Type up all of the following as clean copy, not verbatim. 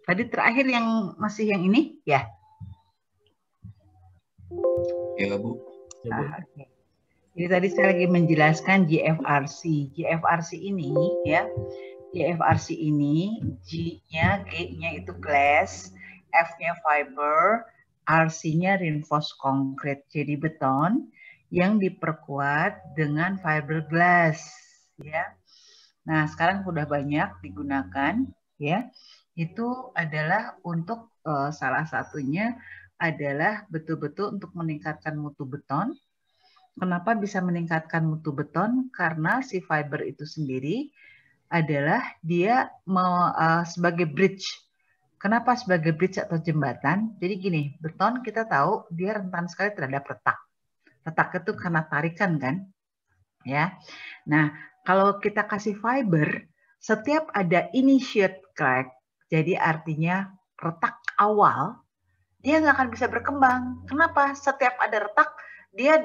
Tadi terakhir yang masih yang ini ya? Ya, Bu. Okay. Jadi tadi saya lagi menjelaskan GFRC. GFRC ini ya, GFRC ini G-nya, G-nya itu glass, F-nya fiber, RC-nya reinforced concrete. Jadi beton yang diperkuat dengan fiberglass ya. Nah, sekarang sudah banyak digunakan ya. Itu adalah untuk salah satunya adalah betul-betul untuk meningkatkan mutu beton. Kenapa bisa meningkatkan mutu beton? Karena si fiber itu sendiri adalah dia sebagai bridge. Kenapa sebagai bridge atau jembatan? Jadi gini, beton kita tahu dia rentan sekali terhadap retak. Retak itu karena tarikan kan? Ya. Nah, kalau kita kasih fiber, setiap ada initiate crack, jadi artinya retak awal, dia nggak akan bisa berkembang. Kenapa? Setiap ada retak, dia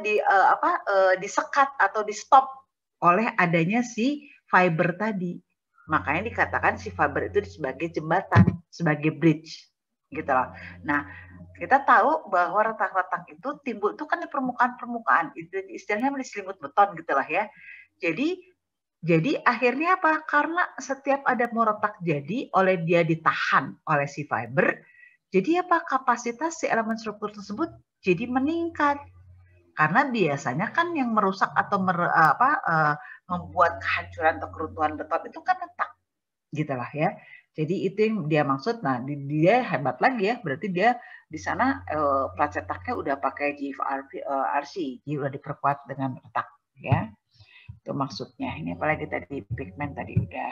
disekat atau di stop oleh adanya si fiber tadi. Makanya dikatakan si fiber itu sebagai jembatan, sebagai bridge, gitu loh. Nah, kita tahu bahwa retak-retak itu timbul itu kan di permukaan-permukaan, itu istilahnya di selimut beton gitulah ya. Jadi akhirnya apa? Karena setiap ada mau retak jadi oleh dia ditahan oleh si fiber, jadi apa? Kapasitas si elemen struktur tersebut jadi meningkat. Karena biasanya kan yang merusak atau membuat kehancuran atau keruntuhan beton itu kan retak, gitulah ya. Jadi itu yang dia maksud. Nah, dia hebat lagi ya. Berarti dia di sana plat cetaknya udah pakai GFRC, jadi udah diperkuat dengan retak ya. Itu maksudnya. Ini apalagi tadi pigmen tadi udah.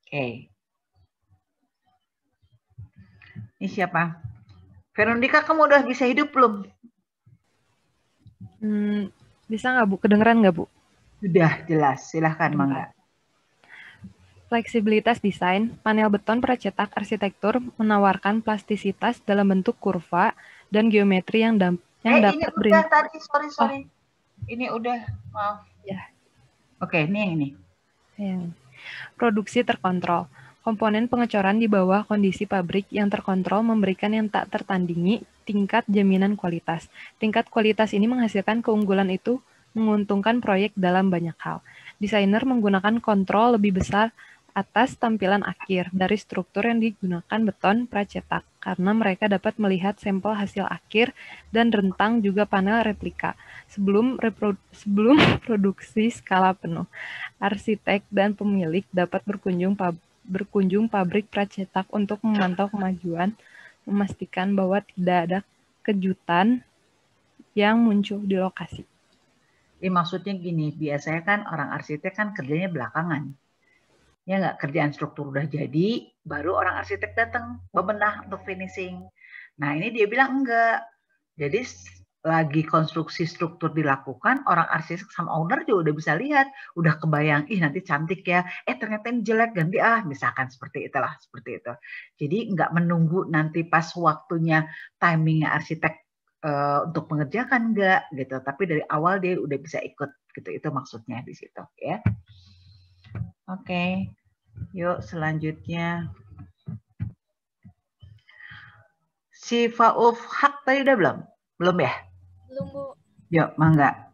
Oke. Ini siapa? Veronica, kamu udah bisa hidup belum? Bisa nggak, Bu? Kedengeran nggak, Bu? Sudah, jelas. Silahkan, Mangga. Fleksibilitas desain, panel beton pracetak arsitektur menawarkan plastisitas dalam bentuk kurva dan geometri yang dapat ini udah tadi, sorry. Oh. Ini udah, maaf. Ya. Oke, ini yang ini. Produksi terkontrol. Komponen pengecoran di bawah kondisi pabrik yang terkontrol memberikan yang tak tertandingi tingkat jaminan kualitas. Tingkat kualitas ini menghasilkan keunggulan itu menguntungkan proyek dalam banyak hal. Desainer menggunakan kontrol lebih besar atas tampilan akhir dari struktur yang digunakan beton pracetak karena mereka dapat melihat sampel hasil akhir dan rentang juga panel replika sebelum produksi skala penuh. Arsitek dan pemilik dapat berkunjung pabrik pracetak untuk memantau kemajuan, memastikan bahwa tidak ada kejutan yang muncul di lokasi. Maksudnya gini, biasanya kan orang arsitek kan kerjanya belakangan. Ya nggak, kerjaan struktur udah jadi, baru orang arsitek datang bebenah untuk finishing. Nah ini dia bilang enggak. Jadi lagi konstruksi struktur dilakukan, orang arsitek sama owner juga udah bisa lihat, udah kebayang, nanti cantik ya, ternyata ini jelek, ganti misalkan seperti itulah, seperti itu. Jadi nggak menunggu nanti pas waktunya timingnya arsitek untuk mengerjakan enggak gitu, tapi dari awal dia udah bisa ikut gitu, itu maksudnya di situ ya. Oke. Yuk selanjutnya. Si Fauf Hak tadi udah belum? Belum ya? Belum, Bu. Yuk, Mangga.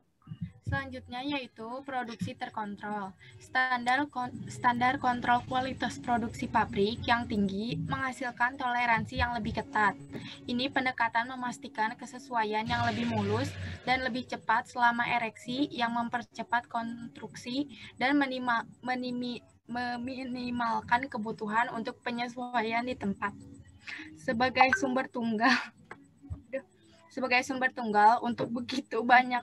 Selanjutnya yaitu produksi terkontrol. Standar kontrol kualitas produksi pabrik yang tinggi menghasilkan toleransi yang lebih ketat. Ini pendekatan memastikan kesesuaian yang lebih mulus dan lebih cepat selama ereksi yang mempercepat konstruksi dan meminimalkan kebutuhan untuk penyesuaian di tempat. Sebagai sumber tunggal untuk begitu banyak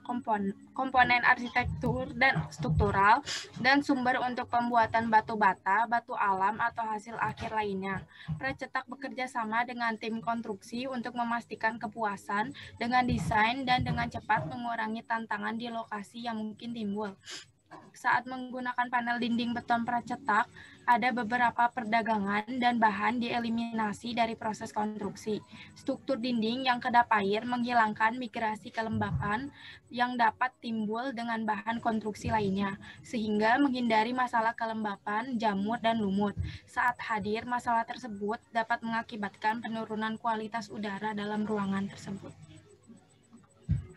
komponen arsitektur dan struktural, dan sumber untuk pembuatan batu bata, batu alam, atau hasil akhir lainnya. Pracetak bekerja sama dengan tim konstruksi untuk memastikan kepuasan dengan desain dan dengan cepat mengurangi tantangan di lokasi yang mungkin timbul. Saat menggunakan panel dinding beton pracetak, ada beberapa perdagangan dan bahan dieliminasi dari proses konstruksi. Struktur dinding yang kedap air menghilangkan migrasi kelembapan yang dapat timbul dengan bahan konstruksi lainnya, sehingga menghindari masalah kelembapan, jamur, dan lumut. Saat hadir, masalah tersebut dapat mengakibatkan penurunan kualitas udara dalam ruangan tersebut.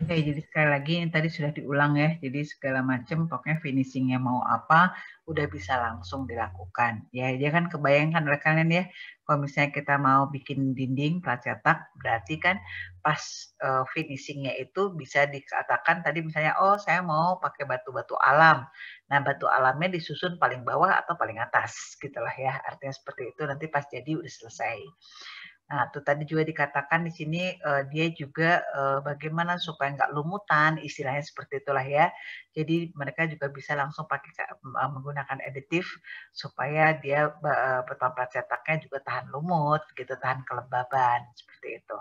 Oke, jadi sekali lagi ini tadi sudah diulang ya. Jadi segala macam pokoknya finishingnya mau apa udah bisa langsung dilakukan. Ya, dia kan kebayangkan oleh kalian ya. Kalau misalnya kita mau bikin dinding plat cetak, berarti kan pas finishingnya itu bisa dikatakan tadi misalnya, oh saya mau pakai batu-batu alam. Nah, batu alamnya disusun paling bawah atau paling atas, gitulah ya. Artinya seperti itu nanti pas jadi udah selesai. Nah, itu tadi juga dikatakan di sini dia juga bagaimana supaya nggak lumutan, istilahnya seperti itulah ya. Jadi mereka juga bisa langsung pakai menggunakan aditif supaya dia beton plat cetaknya juga tahan lumut, gitu, tahan kelembaban seperti itu.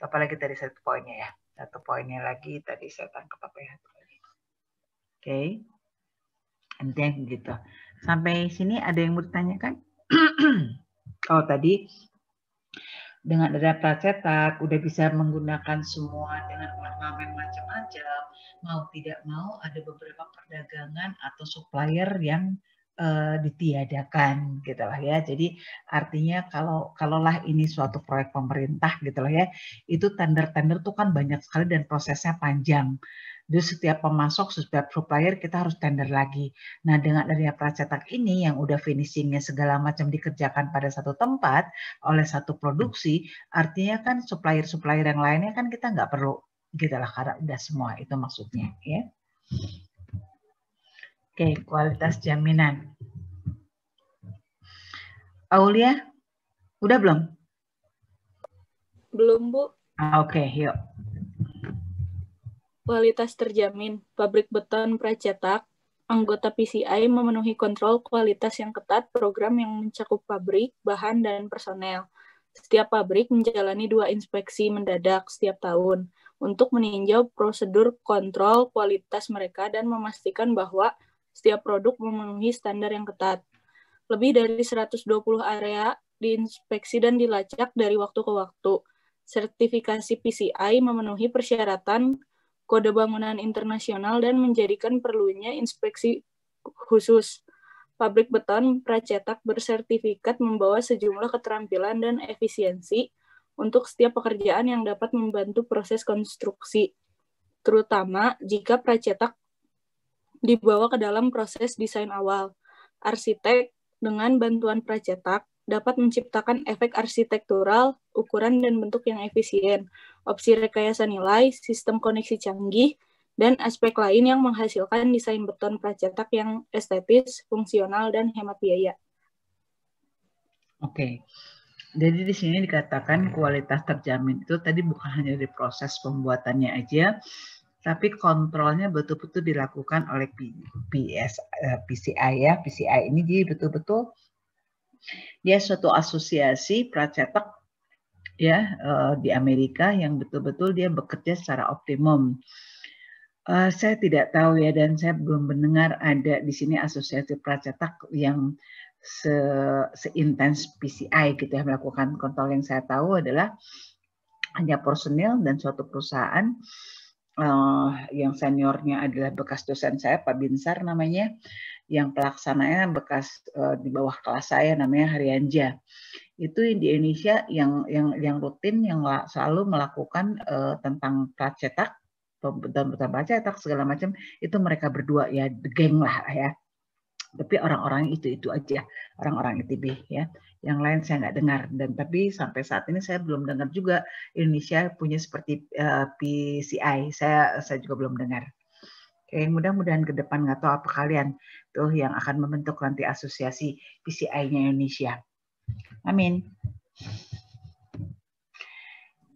Apalagi tadi satu poinnya ya. Satu poinnya lagi tadi saya tangkap apa ya? Oke, intinya gitu. Sampai sini ada yang mau ditanyakan? Kalau tadi dengan ada plat cetak, udah bisa menggunakan semua dengan ornamen macam-macam, mau tidak mau ada beberapa perdagangan atau supplier yang ditiadakan gitu lah ya. Jadi artinya kalaulah ini suatu proyek pemerintah gitu lah ya, itu tender-tender tuh kan banyak sekali dan prosesnya panjang. Jadi setiap pemasok, setiap supplier kita harus tender lagi. Nah, dengan adanya plat cetak ini yang udah finishingnya segala macam dikerjakan pada satu tempat oleh satu produksi, artinya kan supplier-supplier yang lainnya kan kita nggak perlu gitu lah karena udah semua itu maksudnya ya. Oke, kualitas jaminan. Aulia, udah belum? Belum, Bu. Oke, yuk. Kualitas terjamin. Pabrik beton pracetak, anggota PCI memenuhi kontrol kualitas yang ketat program yang mencakup pabrik, bahan, dan personel. Setiap pabrik menjalani 2 inspeksi mendadak setiap tahun untuk meninjau prosedur kontrol kualitas mereka dan memastikan bahwa setiap produk memenuhi standar yang ketat. Lebih dari 120 area diinspeksi dan dilacak dari waktu ke waktu. Sertifikasi PCI memenuhi persyaratan kode bangunan internasional dan menjadikan perlunya inspeksi khusus. Pabrik beton pracetak bersertifikat membawa sejumlah keterampilan dan efisiensi untuk setiap pekerjaan yang dapat membantu proses konstruksi, terutama jika pracetak dibawa ke dalam proses desain awal. Arsitek dengan bantuan pracetak dapat menciptakan efek arsitektural, ukuran dan bentuk yang efisien, opsi rekayasa nilai, sistem koneksi canggih, dan aspek lain yang menghasilkan desain beton pracetak yang estetis, fungsional, dan hemat biaya. Oke. Jadi di sini dikatakan kualitas terjamin itu tadi bukan hanya di proses pembuatannya aja, tapi kontrolnya betul-betul dilakukan oleh PCI ya. PCI ini jadi betul-betul dia suatu asosiasi pracetak ya di Amerika yang betul-betul dia bekerja secara optimum. Saya tidak tahu ya dan saya belum mendengar ada di sini asosiasi pracetak yang seintens PCI gitu ya melakukan kontrol. Yang saya tahu adalah hanya personil dan suatu perusahaan yang seniornya adalah bekas dosen saya Pak Binsar namanya, yang pelaksananya bekas di bawah kelas saya namanya Haryanja. Itu di Indonesia yang rutin yang selalu melakukan tentang plat cetak, beton plat cetak segala macam itu mereka berdua ya, geng lah ya. Tapi orang-orang itu aja, orang-orang ITB ya. Yang lain saya nggak dengar dan tapi sampai saat ini saya belum dengar juga Indonesia punya seperti PCI. Saya juga belum dengar. Oke, mudah-mudahan ke depan nggak tahu apa kalian tuh yang akan membentuk nanti asosiasi PCI-nya Indonesia. Amin.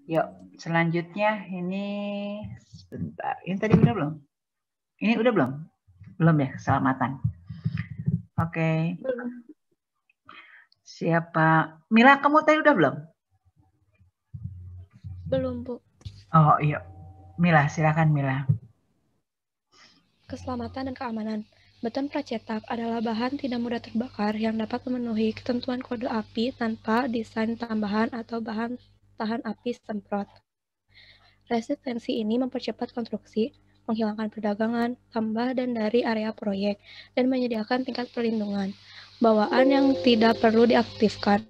Yuk, selanjutnya ini sebentar. Ini tadi udah belum? Ini udah belum? Belum ya, keselamatan. Oke. Siapa? Mila, kamu tadi udah belum? Belum, Bu. Oh, iya. Mila, silakan Mila. Keselamatan dan keamanan. Beton pracetak adalah bahan tidak mudah terbakar yang dapat memenuhi ketentuan kode api tanpa desain tambahan atau bahan tahan api semprot. Resistensi ini mempercepat konstruksi, menghilangkan perdagangan, tambah dan dari area proyek, dan menyediakan tingkat perlindungan. Bawaan yang tidak perlu diaktifkan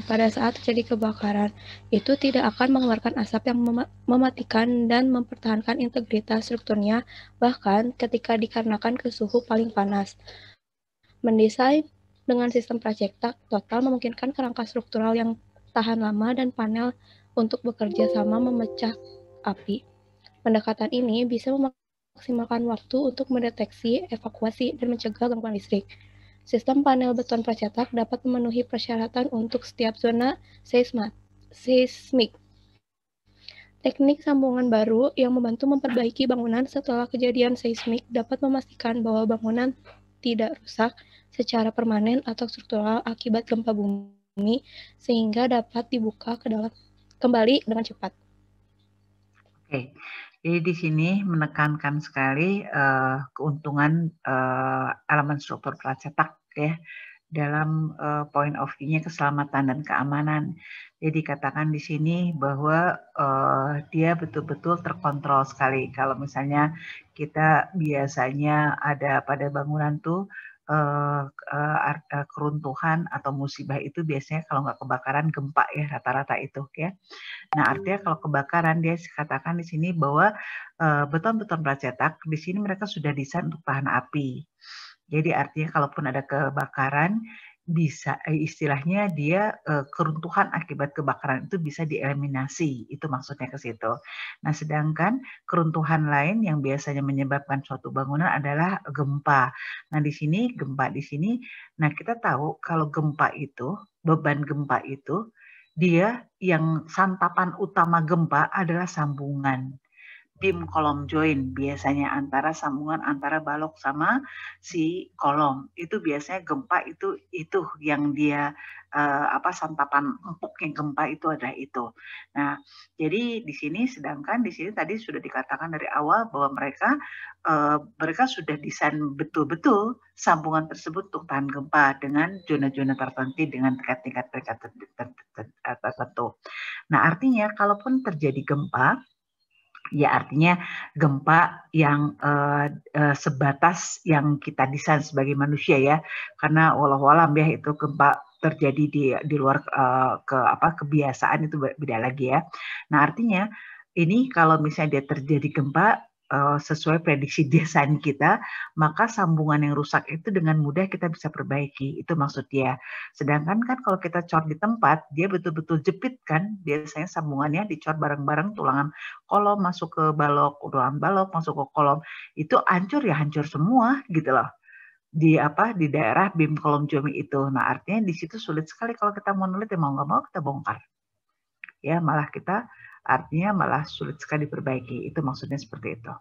pada saat terjadi kebakaran itu tidak akan mengeluarkan asap yang mematikan dan mempertahankan integritas strukturnya bahkan ketika dikarenakan ke suhu paling panas. Mendesain dengan sistem pracetak total memungkinkan kerangka struktural yang tahan lama dan panel untuk bekerja sama memecah api. Pendekatan ini bisa memaksimalkan waktu untuk mendeteksi, evakuasi, dan mencegah gangguan listrik. Sistem panel beton pracetak dapat memenuhi persyaratan untuk setiap zona seismik. Teknik sambungan baru yang membantu memperbaiki bangunan setelah kejadian seismik dapat memastikan bahwa bangunan tidak rusak secara permanen atau struktural akibat gempa bumi, sehingga dapat dibuka kembali dengan cepat. Oke, jadi di sini menekankan sekali keuntungan elemen struktur pracetak ya dalam point of view-nya keselamatan dan keamanan. Jadi katakan di sini bahwa dia betul-betul terkontrol sekali. Kalau misalnya kita biasanya ada pada bangunan tuh keruntuhan atau musibah itu biasanya kalau nggak kebakaran gempa ya rata-rata itu ya. Nah artinya kalau kebakaran dia katakan di sini bahwa beton-beton pracetak di sini mereka sudah desain untuk tahan api. Jadi artinya kalaupun ada kebakaran bisa istilahnya dia keruntuhan akibat kebakaran itu bisa dieliminasi, itu maksudnya ke situ. Nah, sedangkan keruntuhan lain yang biasanya menyebabkan suatu bangunan adalah gempa. Nah, di sini gempa di sini, nah kita tahu kalau gempa itu beban gempa itu dia yang santapan utama gempa adalah sambungan. Beam kolom join biasanya antara sambungan antara balok sama si kolom itu biasanya gempa itu yang dia santapan empuknya gempa itu adalah itu. Nah jadi di sini sedangkan di sini tadi sudah dikatakan dari awal bahwa mereka sudah desain betul-betul sambungan tersebut untuk tahan gempa dengan zona-zona tertentu dengan tingkat-tingkat tertentu. Nah artinya kalaupun terjadi gempa ya artinya gempa yang sebatas yang kita desain sebagai manusia ya, karena walau-walam ya itu gempa terjadi di luar kebiasaan itu beda lagi ya. Nah artinya ini kalau misalnya dia terjadi gempa sesuai prediksi desain kita, maka sambungan yang rusak itu dengan mudah kita bisa perbaiki. Itu maksud dia. Sedangkan kan kalau kita cor di tempat, dia betul-betul jepit kan, biasanya sambungannya dicor bareng-bareng tulangan kolom masuk ke balok, tulangan balok masuk ke kolom, itu hancur ya hancur semua gitu loh. Di daerah beam kolom join itu. Nah artinya di situ sulit sekali kalau kita mau nulis ya mau nggak mau kita bongkar. Ya malah kita artinya malah sulit sekali diperbaiki. Itu maksudnya seperti itu.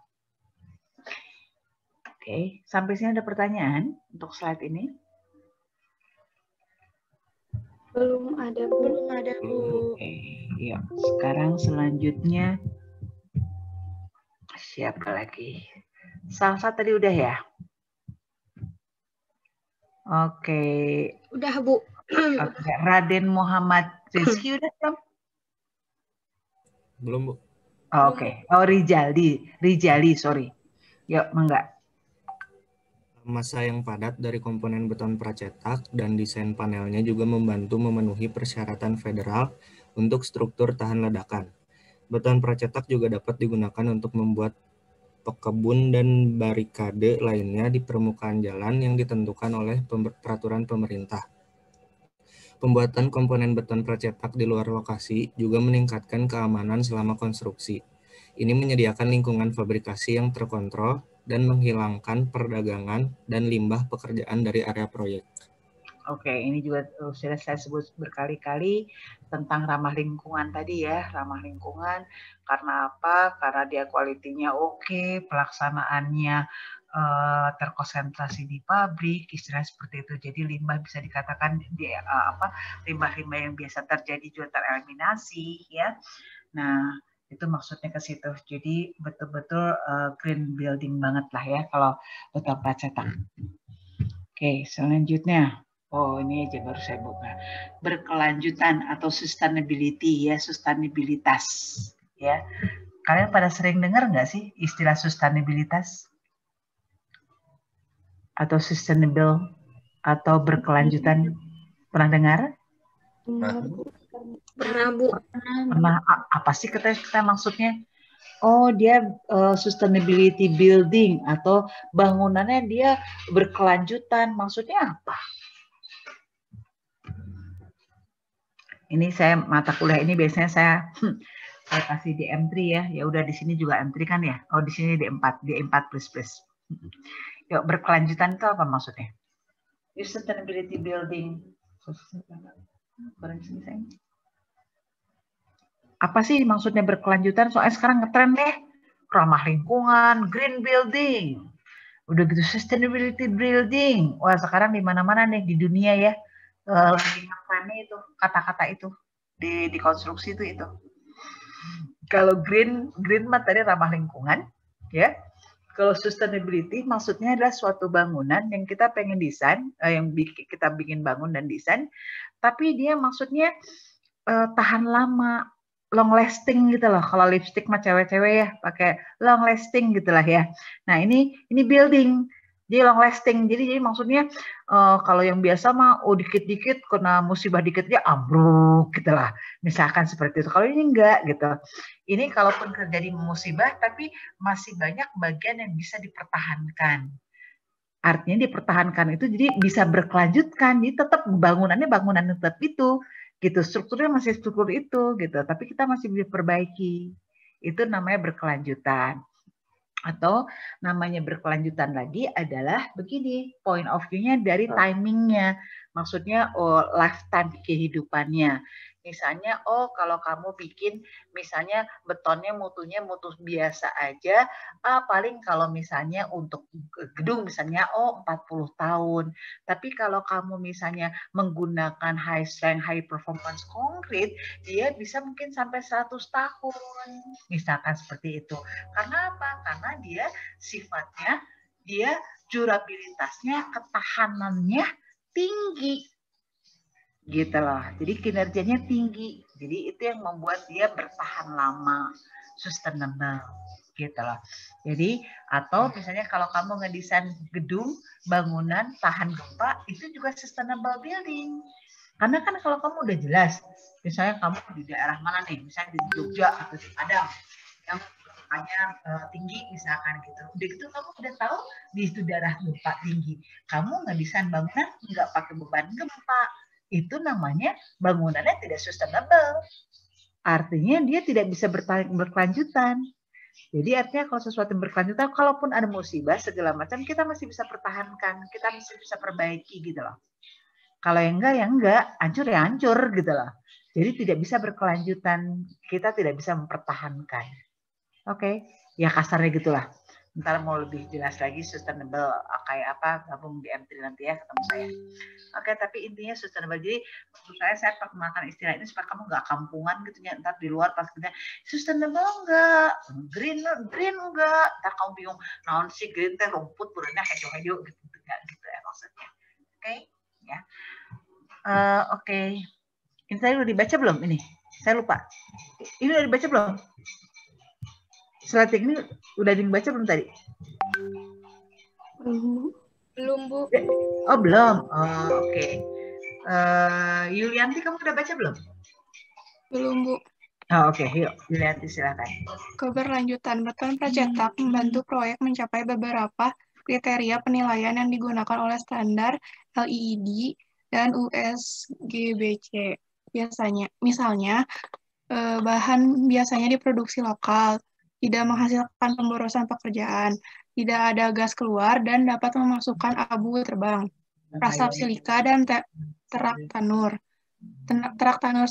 Oke, sampai sini ada pertanyaan untuk slide ini? Belum ada, Bu. Oke, yuk. Sekarang selanjutnya siapa lagi? Salsa tadi udah ya? Oke. Udah, Bu. Oke. Raden Muhammad Rizky udah belum? Belum, Bu. Oke. Oh, Rijali, sorry. Yuk, mangga. Massa yang padat dari komponen beton pracetak dan desain panelnya juga membantu memenuhi persyaratan federal untuk struktur tahan ledakan. Beton pracetak juga dapat digunakan untuk membuat pekebun dan barikade lainnya di permukaan jalan yang ditentukan oleh peraturan pemerintah. Pembuatan komponen beton pracetak di luar lokasi juga meningkatkan keamanan selama konstruksi. Ini menyediakan lingkungan fabrikasi yang terkontrol dan menghilangkan perdagangan dan limbah pekerjaan dari area proyek. Oke, ini juga sudah saya sebut berkali-kali tentang ramah lingkungan tadi ya, ramah lingkungan. Karena apa? Karena dia kualitinya oke, pelaksanaannya terkonsentrasi di pabrik, istilah seperti itu. Jadi limbah bisa dikatakan limbah-limbah yang biasa terjadi juga tereliminasi ya. Nah, itu maksudnya ke situ. Jadi betul-betul green building banget lah ya kalau beton pracetak. Oke, selanjutnya. Oh, ini aja baru saya buka. Berkelanjutan atau sustainability ya, sustainabilitas ya. Kalian pada sering dengar nggak sih istilah sustainabilitas? Atau sustainable atau berkelanjutan? Pernah dengar? Pernah, Bu. Pernah. Apa sih kita maksudnya? Oh, dia sustainability building atau bangunannya dia berkelanjutan. Maksudnya apa? Ini saya mata kuliah ini biasanya saya kasih di M3 ya. Ya udah di sini juga M3 kan ya. Oh, di sini D4, D4++. Yuk, berkelanjutan itu apa maksudnya? Sustainability building. Apa sih maksudnya berkelanjutan? Soalnya sekarang ngetren deh. Ramah lingkungan, green building. Udah gitu sustainability building. Wah, sekarang di mana-mana nih di dunia ya. Lagi ngetrennya itu, kata-kata itu. Di konstruksi itu. Kalau green mah tadi ramah lingkungan, ya. Kalau sustainability maksudnya adalah suatu bangunan yang kita pengen desain, yang kita bikin bangun dan desain, tapi dia maksudnya tahan lama, long lasting gitu loh. Kalau lipstick mah cewek-cewek ya pakai long lasting gitulah ya. Nah ini building. Jadi long lasting. Jadi maksudnya kalau yang biasa mah dikit-dikit kena musibah dikit dia ambruk gitulah. Misalkan seperti itu. Kalau ini enggak gitu. Ini kalaupun terjadi musibah tapi masih banyak bagian yang bisa dipertahankan. Artinya dipertahankan itu jadi bisa berkelanjutkan. Jadi tetap bangunannya bangunan tetap itu gitu. Strukturnya masih struktur itu gitu. Tapi kita masih bisa perbaiki. Itu namanya berkelanjutan. Atau namanya berkelanjutan lagi adalah begini, point of view-nya dari timingnya, maksudnya lifetime kehidupannya. Misalnya, kalau kamu bikin misalnya betonnya mutunya mutu biasa aja, paling kalau misalnya untuk gedung misalnya 40 tahun. Tapi kalau kamu misalnya menggunakan high strength, high performance concrete, dia bisa mungkin sampai 100 tahun. Misalkan seperti itu. Karena apa? Karena dia sifatnya, dia durabilitasnya, ketahanannya tinggi. Gitu loh. Jadi kinerjanya tinggi. Jadi itu yang membuat dia bertahan lama, sustainable. Gitu loh. Jadi atau misalnya kalau kamu ngedesain gedung, bangunan tahan gempa, itu juga sustainable building. Karena kan kalau kamu udah jelas, misalnya kamu di daerah mana nih, misalnya di Jogja atau di Padang, yang gempanya tinggi misalkan gitu. Udah gitu kamu udah tahu di itu daerah gempa tinggi. Kamu ngedesain bangunan nggak pakai beban gempa. Itu namanya bangunannya tidak sustainable. Artinya dia tidak bisa berkelanjutan. Jadi artinya kalau sesuatu yang berkelanjutan, kalaupun ada musibah segala macam, kita masih bisa pertahankan, kita masih bisa perbaiki gitu loh. Kalau yang enggak, ya enggak, hancur ya hancur gitu loh. Jadi tidak bisa berkelanjutan, kita tidak bisa mempertahankan. Oke, ya kasarnya gitulah. Ntar mau lebih jelas lagi sustainable kayak apa, gabung di M3 nanti ya ketemu saya. Oke, tapi intinya sustainable. Jadi maksud saya perkenalkan istilah ini supaya kamu nggak kampungan gitu ya. Ntar di luar pas kita sustainable enggak, green enggak. Ntar kamu bingung, naon sih green teh rumput puranya hejo-hejo gitu enggak gitu ya maksudnya. Oke, ya. Oke. Ini tadi udah dibaca belum ini? Saya lupa. Ini udah dibaca belum? Slide ini udah dibaca belum tadi? Belum, Bu. Oh, belum. Oh, oke. Yulianti, kamu udah baca belum? Belum, Bu. Oh, oke. Yuk, Yulianti silakan. Keberlanjutan beton pracetak membantu proyek mencapai beberapa kriteria penilaian yang digunakan oleh standar LEED dan USGBC. Misalnya, bahan biasanya diproduksi lokal, tidak menghasilkan pemborosan pekerjaan, tidak ada gas keluar, dan dapat memasukkan abu terbang, asap silika, dan terak tanur. Terak tanur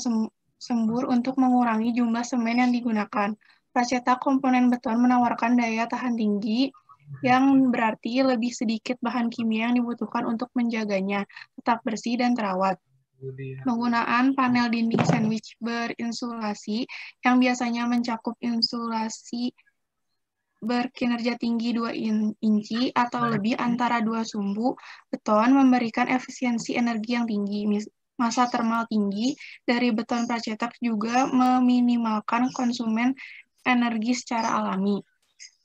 sembur untuk mengurangi jumlah semen yang digunakan. Pracetak komponen beton menawarkan daya tahan tinggi, yang berarti lebih sedikit bahan kimia yang dibutuhkan untuk menjaganya tetap bersih dan terawat. Penggunaan panel dinding sandwich berinsulasi yang biasanya mencakup insulasi berkinerja tinggi 2 inci atau lebih antara dua sumbu beton memberikan efisiensi energi yang tinggi. Massa termal tinggi dari beton pracetak juga meminimalkan konsumen energi secara alami.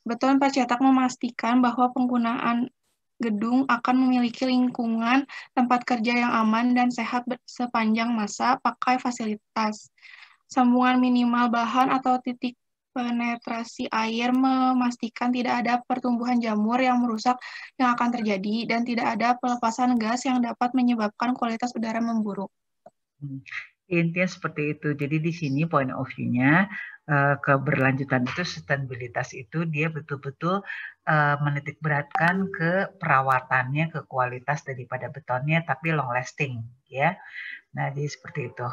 Beton pracetak memastikan bahwa penggunaan gedung akan memiliki lingkungan tempat kerja yang aman dan sehat sepanjang masa pakai fasilitas. Sambungan minimal bahan atau titik penetrasi air memastikan tidak ada pertumbuhan jamur yang merusak yang akan terjadi dan tidak ada pelepasan gas yang dapat menyebabkan kualitas udara memburuk. Intinya seperti itu. Jadi di sini point of view-nya keberlanjutan itu, sustainabilitas itu dia betul-betul menitik beratkan ke perawatannya, ke kualitas daripada betonnya, tapi long lasting, ya. Nah, jadi seperti itu.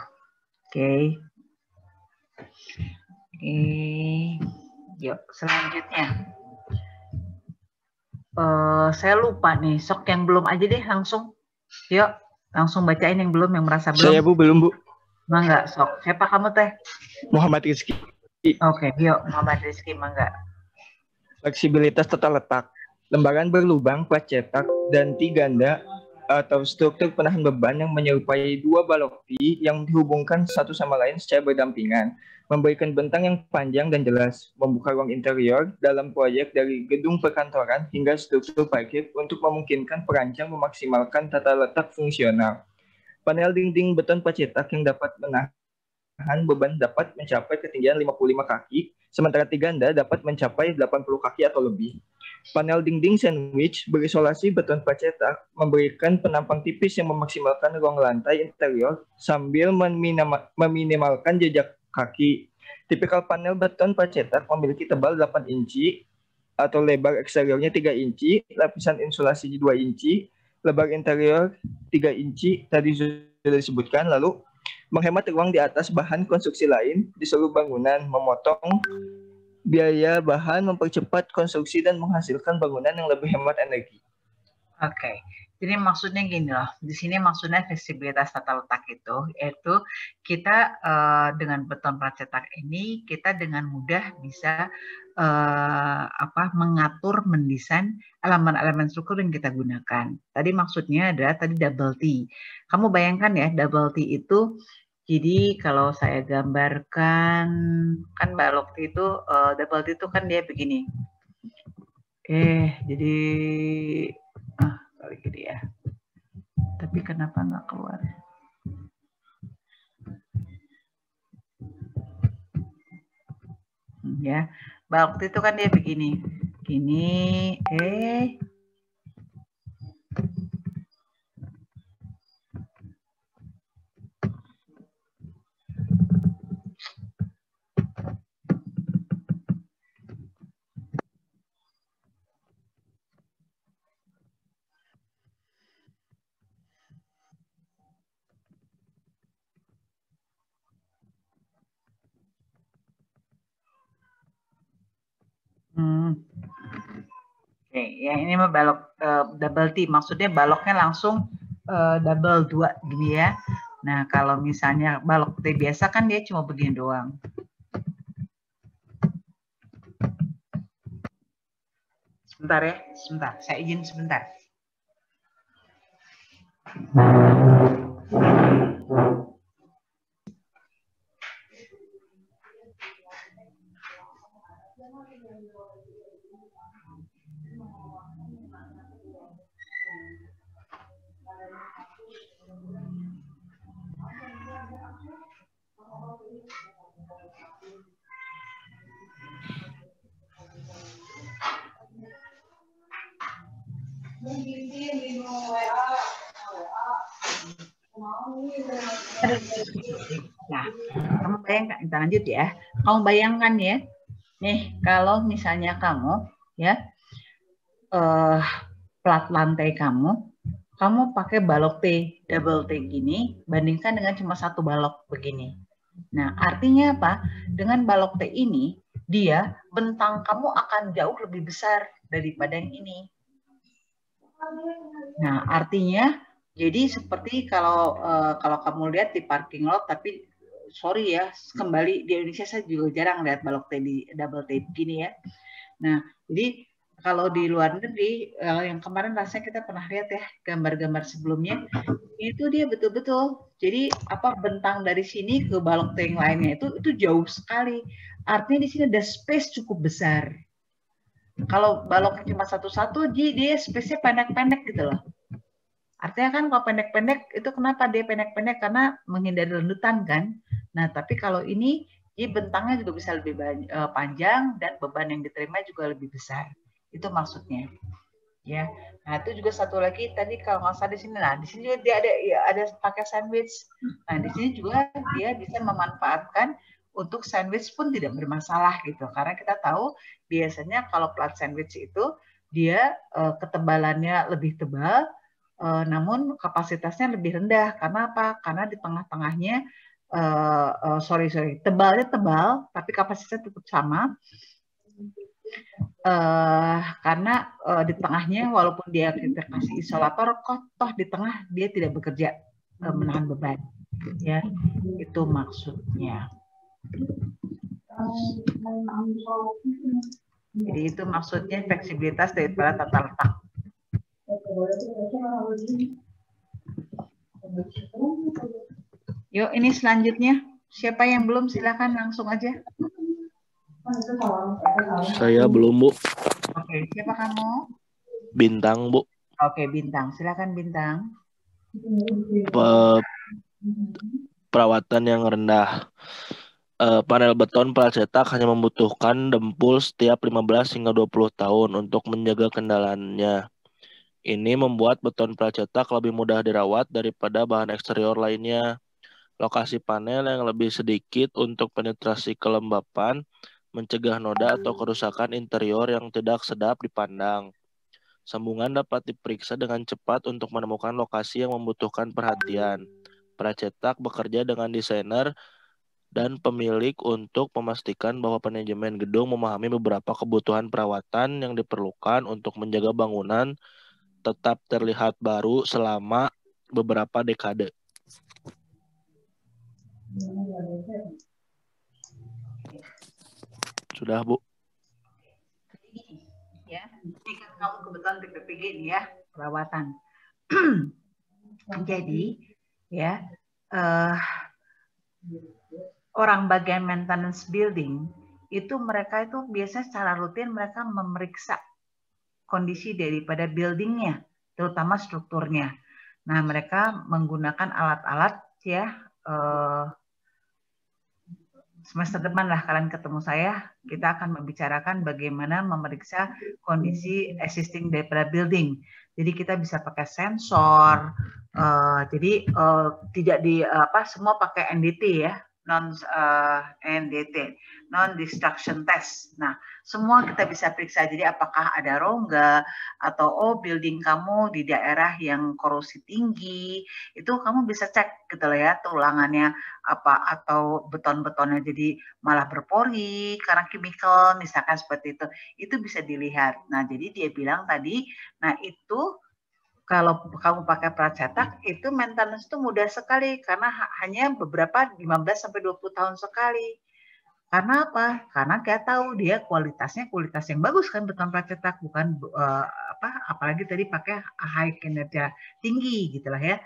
Oke. Yuk selanjutnya. Saya lupa nih, sok yang belum aja deh langsung. Yuk, langsung bacain yang belum, yang merasa belum. Saya Bu, belum Bu. Mangga, sok. Siapa kamu teh? Muhammad Rizky. Oke, yuk Muhammad Rizky, mangga. Fleksibilitas tata letak. Lembaran berlubang, plat cetak, dan T-ganda atau struktur penahan beban yang menyerupai dua balok T yang dihubungkan satu sama lain secara berdampingan, memberikan bentang yang panjang dan jelas, membuka ruang interior dalam proyek dari gedung perkantoran hingga struktur parkir untuk memungkinkan perancang memaksimalkan tata letak fungsional. Panel dinding beton pracetak yang dapat menahan beban dapat mencapai ketinggian 55 kaki, sementara T-ganda dapat mencapai 80 kaki atau lebih. Panel dinding sandwich berisolasi beton pracetak memberikan penampang tipis yang memaksimalkan ruang lantai interior sambil meminimalkan jejak kaki. Tipikal panel beton pracetak memiliki tebal 8 inci atau lebar eksteriornya 3 inci, lapisan insulasi 2 inci, lebar interior 3 inci tadi sudah disebutkan, lalu menghemat ruang di atas bahan konstruksi lain di seluruh bangunan, memotong biaya bahan, mempercepat konstruksi, dan menghasilkan bangunan yang lebih hemat energi. Oke, jadi maksudnya gini loh, di sini maksudnya fleksibilitas tata letak itu, yaitu kita dengan beton pracetak ini, kita dengan mudah bisa mengatur, mendesain elemen-elemen struktur yang kita gunakan. Tadi maksudnya adalah tadi double T. Kamu bayangkan ya, double T itu, jadi kalau saya gambarkan, kan balok T itu, double T itu kan dia begini. Oke, jadi kali gini ya. Tapi kenapa nggak keluar? Ya, balok T itu kan dia begini. Gini, Oke, ya ini mah balok double T, maksudnya baloknya langsung double 2 gini ya. Nah, kalau misalnya balok T biasa kan dia cuma begini doang. Sebentar ya, sebentar. Saya izin sebentar. Nah, kamu bayangkan, kita lanjut ya. Kamu bayangkan ya, nih kalau misalnya kamu ya plat lantai kamu pakai balok T, double T gini, bandingkan dengan cuma satu balok begini. Nah, artinya apa? Dengan balok T ini, dia bentang kamu akan jauh lebih besar daripada yang ini. Nah, artinya jadi seperti kalau kamu lihat di parking lot, tapi sorry ya, kembali di Indonesia saya juga jarang lihat balok T di double T begini ya. Nah, jadi kalau di luar negeri, yang kemarin rasanya kita pernah lihat ya gambar-gambar sebelumnya, itu dia betul-betul. Jadi bentang dari sini ke balok yang lainnya itu jauh sekali. Artinya di sini ada space cukup besar. Kalau baloknya cuma satu-satu, dia space-nya pendek-pendek gitu loh. Artinya kan kalau pendek-pendek itu kenapa dia pendek-pendek? Karena menghindari lendutan kan. Nah, tapi kalau ini bentangnya juga bisa lebih panjang dan beban yang diterima juga lebih besar. Itu maksudnya. Ya. Nah, itu juga satu lagi tadi kalau nggak salah di sini. Nah, di sini juga dia ada pakai sandwich. Nah, di sini juga dia bisa memanfaatkan untuk sandwich pun tidak bermasalah gitu. Karena kita tahu biasanya kalau plat sandwich itu dia ketebalannya lebih tebal, namun kapasitasnya lebih rendah. Karena apa? Karena di tengah-tengahnya tebalnya tebal, tapi kapasitasnya tetap sama. Karena di tengahnya walaupun dia kita kasih isolator, toh di tengah dia tidak bekerja menahan beban, ya itu maksudnya. Jadi itu maksudnya fleksibilitas daripada tata letak. Yuk ini selanjutnya siapa yang belum silakan langsung aja. Saya belum, Bu. Oke, siapa kamu? Bintang, Bu. Oke, Bintang. Silakan Bintang. Perawatan yang rendah. Panel beton pracetak hanya membutuhkan dempul setiap 15 hingga 20 tahun untuk menjaga kendaliannya. Ini membuat beton pracetak lebih mudah dirawat daripada bahan eksterior lainnya. Lokasi panel yang lebih sedikit untuk penetrasi kelembapan, mencegah noda atau kerusakan interior yang tidak sedap dipandang. Sambungan dapat diperiksa dengan cepat untuk menemukan lokasi yang membutuhkan perhatian. Pracetak bekerja dengan desainer dan pemilik untuk memastikan bahwa manajemen gedung memahami beberapa kebutuhan perawatan yang diperlukan untuk menjaga bangunan tetap terlihat baru selama beberapa dekade. Sudah, Bu. Ya, ini kan kamu kebetulan PPPG ini ya, perawatan. Jadi, ya, orang bagian maintenance building itu mereka itu biasanya secara rutin mereka memeriksa kondisi daripada buildingnya, terutama strukturnya. Nah, mereka menggunakan alat-alat ya. Semester depan lah kalian ketemu saya, kita akan membicarakan bagaimana memeriksa kondisi existing daripada building. Jadi kita bisa pakai sensor, jadi tidak semua pakai NDT ya, NDT, non destruction test. Nah, semua kita bisa periksa. Jadi apakah ada rongga atau building kamu di daerah yang korosi tinggi, itu kamu bisa cek gitu loh ya, tulangannya apa atau beton-betonnya jadi malah berpori karena chemical misalkan seperti itu bisa dilihat. Nah, jadi dia bilang tadi, nah itu kalau kamu pakai pracetak itu maintenance itu mudah sekali karena hanya beberapa 15 sampai 20 tahun sekali. Karena apa? Karena kita tahu dia kualitas yang bagus kan beton pracetak, bukan apalagi tadi pakai high kinerja tinggi gitulah ya.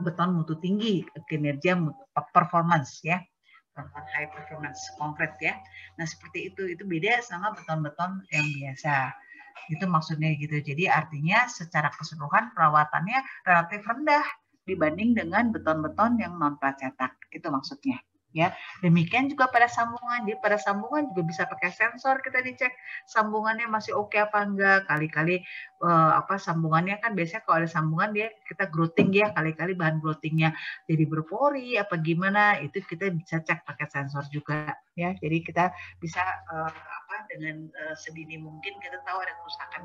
Beton mutu tinggi, kinerja performance ya. High performance konkret ya. Nah, seperti itu beda sama beton-beton yang biasa. Itu maksudnya gitu. Jadi artinya secara keseluruhan perawatannya relatif rendah dibanding dengan beton-beton yang non pracetak. Itu maksudnya. Ya, demikian juga pada sambungan. Jadi pada sambungan juga bisa pakai sensor, kita dicek sambungannya masih oke apa enggak. Kali-kali sambungannya kan biasanya kalau ada sambungan dia kita grouting ya, kali-kali bahan groutingnya jadi berpori apa gimana, itu kita bisa cek pakai sensor juga ya. Jadi kita bisa dengan sedini mungkin kita tahu ada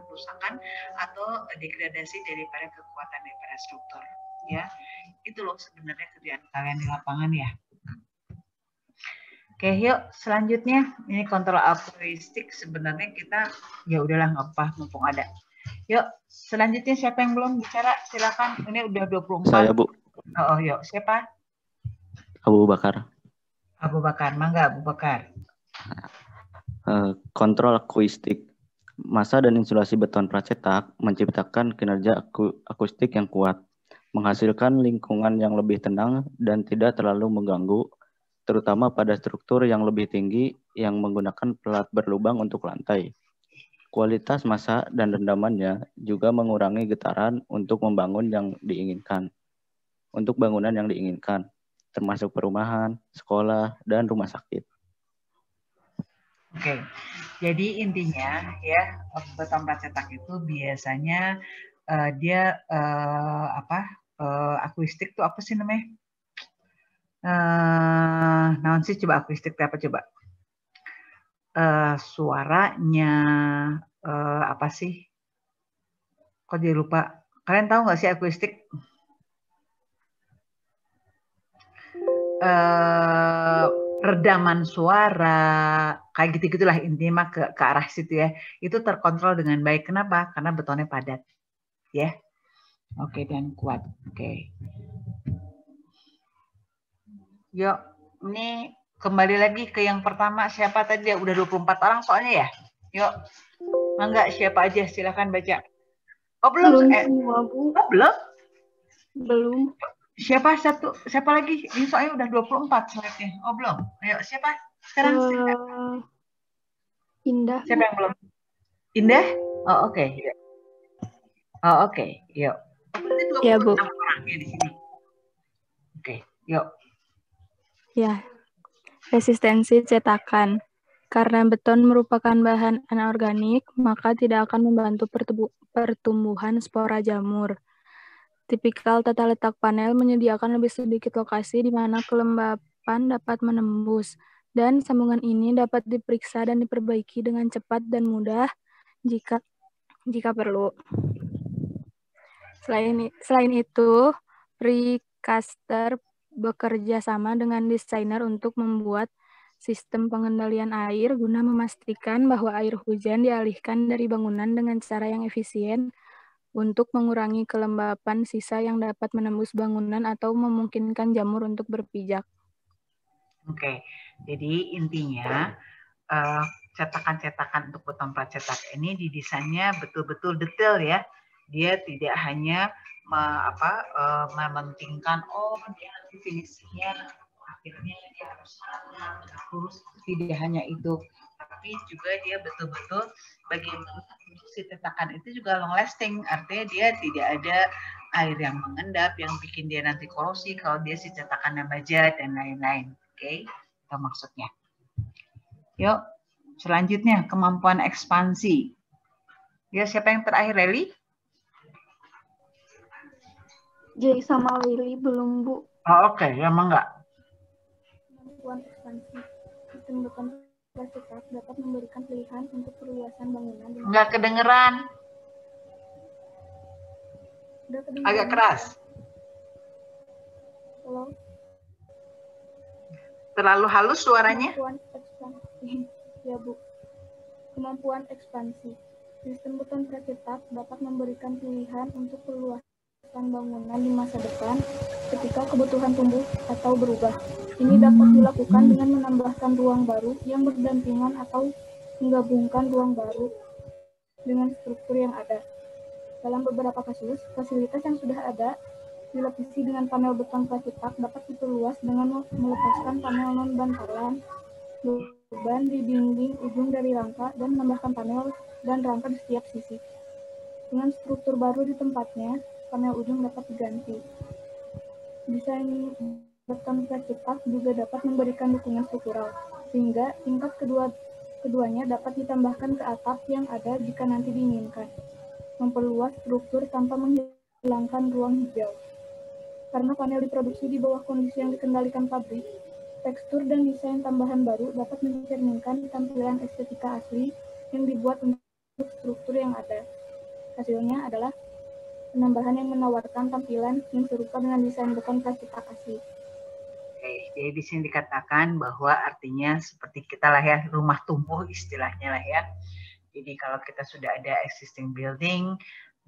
kerusakan atau degradasi daripada kekuatan daripada struktur ya. Itu loh sebenarnya kerjaan kalian di lapangan ya. Oke, yuk selanjutnya ini kontrol altruistik. Sebenarnya kita ya udahlah nggak apa mumpung ada. Yuk selanjutnya siapa yang belum bicara silakan. Ini udah 24. Saya, Bu. Oh yuk siapa? Abu Bakar. Abu Bakar, mangga Abu Bakar. Kontrol akuistik. Massa dan insulasi beton pracetak menciptakan kinerja akustik yang kuat, menghasilkan lingkungan yang lebih tenang dan tidak terlalu mengganggu, terutama pada struktur yang lebih tinggi yang menggunakan pelat berlubang untuk lantai. Kualitas massa dan rendamannya juga mengurangi getaran untuk bangunan yang diinginkan, termasuk perumahan, sekolah, dan rumah sakit. Oke, jadi intinya ya beton pracetak itu biasanya dia akustik tuh apa sih namanya? Naon sih coba akustik apa coba? Suaranya apa sih? Kok jadi lupa? Kalian tahu nggak sih akustik? Redaman suara, kayak gitu-gitulah intinya ke arah situ ya. Itu terkontrol dengan baik. Kenapa? Karena betonnya padat. Ya. Oke, dan kuat. Oke. Yuk, ini kembali lagi ke yang pertama. Siapa tadi ya? Udah 24 orang soalnya ya? Yuk. Mangga, siapa aja? Silakan baca. Oh, belum? Oh, belum? Belum. Siapa lagi? Ini soalnya udah 24 slide-nya. Oh, belum. Ayo, siapa? Sekarang Indah. Siapa yang belum? Indah? Oh, oke. Oh, oke. Yuk. Ya, Bu. Orangnya di sini. Oke, yuk. Ya. Resistensi cetakan. Karena beton merupakan bahan anorganik, maka tidak akan membantu pertumbuhan spora jamur. Tipikal tata letak panel menyediakan lebih sedikit lokasi di mana kelembapan dapat menembus, dan sambungan ini dapat diperiksa dan diperbaiki dengan cepat dan mudah jika perlu. Selain itu, precaster bekerja sama dengan desainer untuk membuat sistem pengendalian air guna memastikan bahwa air hujan dialihkan dari bangunan dengan cara yang efisien untuk mengurangi kelembapan sisa yang dapat menembus bangunan atau memungkinkan jamur untuk berpijak. Oke, jadi intinya cetakan-cetakan untuk beton pracetak ini didesainnya betul-betul detail ya. Dia tidak hanya mementingkan dia nanti finishingnya akhirnya dia harus sama, harus tidak hanya itu, tapi juga dia betul-betul bagaimana si cetakan itu juga long lasting, artinya dia tidak ada air yang mengendap yang bikin dia nanti korosi kalau dia si cetakannya baja dan lain-lain. Oke, itu maksudnya. Yuk, selanjutnya kemampuan ekspansi. Ya, siapa yang terakhir, Leli? Jay sama Lili belum, Bu. Oh, oke, ya enggak. Kemampuan ekspansi. Sistem beton pracetak dapat memberikan pilihan untuk perluasan bangunan. Enggak kedengeran. Agak keras. Halo? Terlalu halus suaranya? Kemampuan ekspansi. Ya, Bu. Kemampuan ekspansi. Sistem beton pracetak dapat memberikan pilihan untuk perluasan bangunan di masa depan ketika kebutuhan tumbuh atau berubah. Ini dapat dilakukan dengan menambahkan ruang baru yang berdampingan atau menggabungkan ruang baru dengan struktur yang ada. Dalam beberapa kasus, fasilitas yang sudah ada dilapisi dengan panel beton pracetak dapat diperluas dengan melepaskan panel non-bantalan beban di dinding ujung dari rangka dan menambahkan panel dan rangka di setiap sisi. Dengan struktur baru di tempatnya, panel ujung dapat diganti. Desain beton pracetak juga dapat memberikan dukungan struktural, sehingga tingkat keduanya dapat ditambahkan ke atap yang ada jika nanti diinginkan. Memperluas struktur tanpa menghilangkan ruang hijau. Karena panel diproduksi di bawah kondisi yang dikendalikan pabrik, tekstur dan desain tambahan baru dapat mencerminkan tampilan estetika asli yang dibuat untuk struktur yang ada. Hasilnya adalah penambahan yang menawarkan tampilan yang serupa dengan desain beton pracetak asli. Oke, jadi di sini dikatakan bahwa artinya seperti kita lah ya, rumah tumbuh istilahnya lah ya. Jadi kalau kita sudah ada existing building,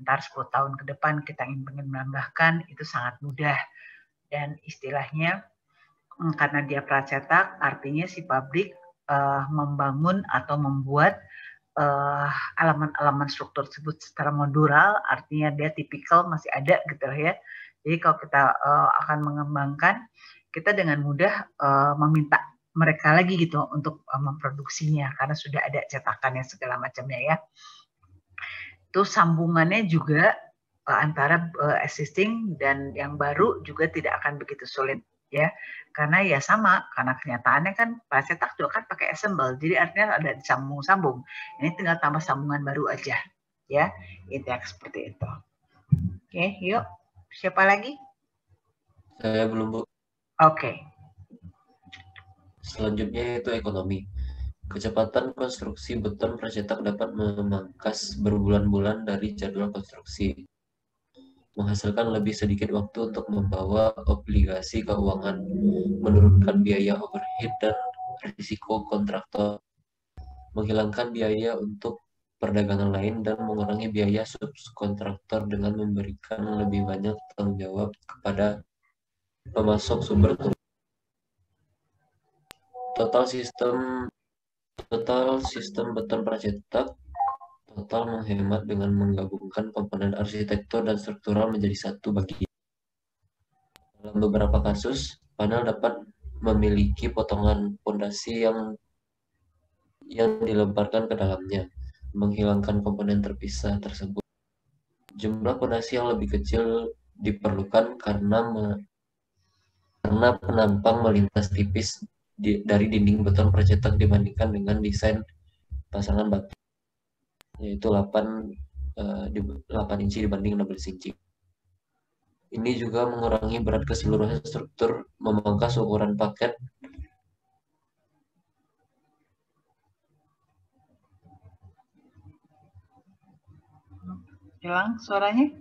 ntar 10 tahun ke depan kita ingin menambahkan, itu sangat mudah. Dan istilahnya karena dia pracetak, artinya si pabrik membangun atau membuat elemen-elemen struktur tersebut secara modular, artinya dia tipikal masih ada gitu ya. Jadi kalau kita akan mengembangkan, kita dengan mudah meminta mereka lagi gitu untuk memproduksinya karena sudah ada cetakannya segala macamnya ya. Itu sambungannya juga antara existing dan yang baru juga tidak akan begitu sulit ya, karena ya sama, karena kenyataannya kan pracetak juga kan pakai assemble, jadi artinya ada sambung-sambung, ini tinggal tambah sambungan baru aja ya, itu seperti itu. Oke, yuk siapa lagi? Saya belum, Bu. Oke. Selanjutnya itu ekonomi. Kecepatan konstruksi beton pracetak dapat memangkas berbulan-bulan dari jadwal konstruksi, menghasilkan lebih sedikit waktu untuk membawa obligasi keuangan, menurunkan biaya overhead dan risiko kontraktor, menghilangkan biaya untuk perdagangan lain, dan mengurangi biaya subkontraktor dengan memberikan lebih banyak tanggung jawab kepada pemasok sumber. Total sistem beton pracetak total menghemat dengan menggabungkan komponen arsitektur dan struktural menjadi satu bagian. Dalam beberapa kasus, panel dapat memiliki potongan pondasi yang dilemparkan ke dalamnya, menghilangkan komponen terpisah tersebut. Jumlah pondasi yang lebih kecil diperlukan karena penampang melintas tipis dari dinding beton pracetak dibandingkan dengan desain pasangan batu, yaitu 8 inci dibanding 16 inci. Ini juga mengurangi berat keseluruhan struktur, memangkas ukuran paket. Hilang suaranya?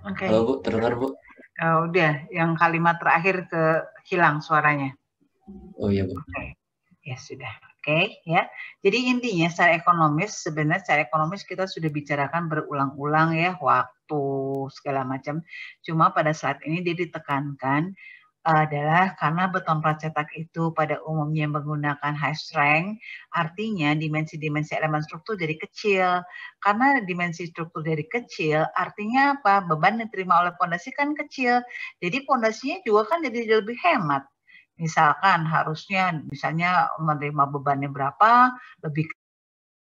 Oke. Halo Bu, terdengar Bu? Udah, yang kalimat terakhir hilang suaranya. Oh iya Bu. Oke. Ya sudah. Oke, ya. Jadi intinya secara ekonomis kita sudah bicarakan berulang-ulang ya, waktu segala macam. Cuma pada saat ini dia ditekankan adalah karena beton pracetak itu pada umumnya menggunakan high strength, artinya dimensi-dimensi elemen struktur jadi kecil. Karena dimensi struktur dari kecil, artinya apa? Beban yang diterima oleh pondasi kan kecil. Jadi pondasinya juga kan jadi lebih hemat. Misalkan harusnya misalnya menerima bebannya berapa, lebih